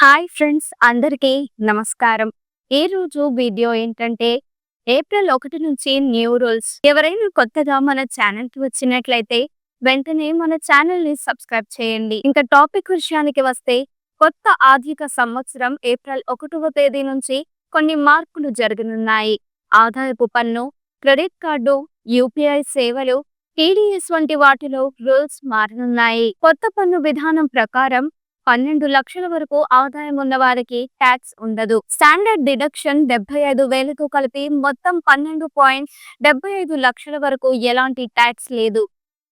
Hi friends, అందరికీ నమస్కారం. ఈ రోజు వీడియో ఏంటంటే ఏప్రిల్ 1 నుంచి న్యూ రూల్స్. ఎవరైనా కొత్తగా మన ఛానల్‌కి వచ్చినట్లయితే వెంటనే మన ఛానల్‌ని సబ్స్క్రైబ్ చేయండి. ఇంకా టాపిక్ విషయానికి వస్తే కొత్త ఆర్థిక సంవత్సరం ఏప్రిల్ 1వ తేదీ నుంచి కొన్ని మార్పులు జరగనున్నాయి. ఆదాయపు పన్ను, క్రెడిట్ కార్డు, యూపీఐ సేవలు, టీడీఎస్ వంటి వాటిలో రూల్స్ మారనున్నాయి. కొత్త పన్ను విధానం ప్రకారం 12 లక్షల వరకు ఆదాయం ఉన్న వారికి ట్యాక్స్ ఉండదు. స్టాండర్డ్ డిడక్షన్ 75,000తో కలిపి మొత్తం 12.75 లక్షల వరకు ఎలాంటి ట్యాక్స్ లేదు.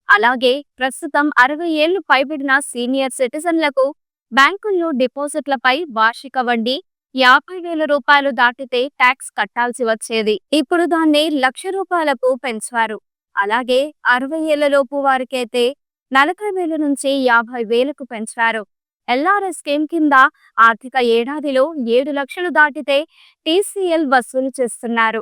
అలాగే ప్రస్తుతం 60 ఏళ్లు పైబడిన సీనియర్ సిటిజన్లకు బ్యాంకుల్లో డిపాజిట్లపై వార్షిక వడ్డీ 50,000 రూపాయలు దాటితే ట్యాక్స్ కట్టాల్సి వచ్చేది. ఇప్పుడు దాన్ని ₹1,00,000కు పెంచారు. అలాగే 60 ఏళ్లలోపు వారికైతే 40,000 నుంచి 50,000కు పెంచారు. ఎల్ఆర్ఎస్ స్కీమ్ కింద ఆర్థిక ఏడాదిలో 7 లక్షలు దాటితే టీసీఎల్ వసూలు చేస్తున్నారు.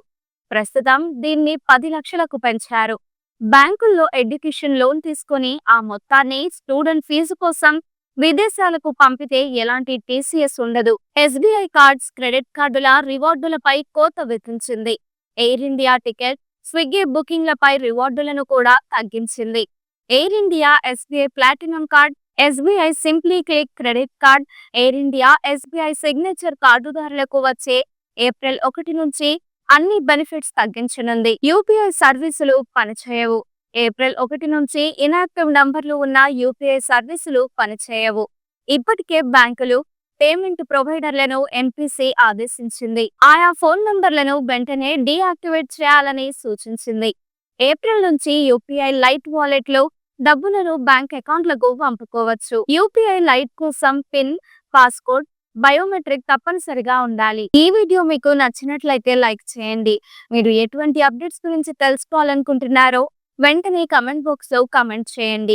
ప్రస్తుతం దీన్ని 10 లక్షలకు పెంచారు. బ్యాంకుల్లో ఎడ్యుకేషన్ లోన్ తీసుకొని ఆ మొత్తాన్ని స్టూడెంట్ ఫీజు కోసం విదేశాలకు పంపితే ఎలాంటి టీసీఎస్ ఉండదు. ఎస్బీఐ కార్డ్స్, క్రెడిట్ కార్డుల రివార్డులపై కోత విధించింది. ఎయిర్ ఇండియా టికెట్, స్విగ్గీ బుకింగ్లపై రివార్డులను కూడా తగ్గించింది. Air India SBI platinum card, SBI simply click credit card, Air India SBI signature కార్డుదారులకు వచ్చే ఏప్రిల్ 1 నుంచి అన్ని బెనిఫిట్స్ తగ్గించనుంది. యూపీఐ సర్వీసులు పనిచేయవు. ఏప్రిల్ 1 నుంచి ఇన్యాక్టివ్ నంబర్లు ఉన్న యూపీఐ సర్వీసులు పనిచేయవు. ఇప్పటికే బ్యాంకులు, పేమెంట్ ప్రొవైడర్లను ఎంపీసీ ఆదేశించింది. ఆయా ఫోన్ నంబర్లను వెంటనే డీయాక్టివేట్ చేయాలని సూచించింది. ఏప్రిల్ నుంచి యూపీఐ లైట్ వాలెట్లు డబ్బులను బ్యాంక్ అకౌంట్లకు పంపుకోవచ్చు. యూపీఐ లైట్ కోసం పిన్, పాస్కోడ్, బయోమెట్రిక్ తప్పనిసరిగా ఉండాలి. ఈ వీడియో మీకు నచ్చినట్లయితే లైక్ చేయండి. మీరు ఎటువంటి అప్డేట్స్ గురించి తెలుసుకోవాలనుకుంటున్నారో వెంటనే కమెంట్ బాక్స్ లో కమెంట్ చేయండి.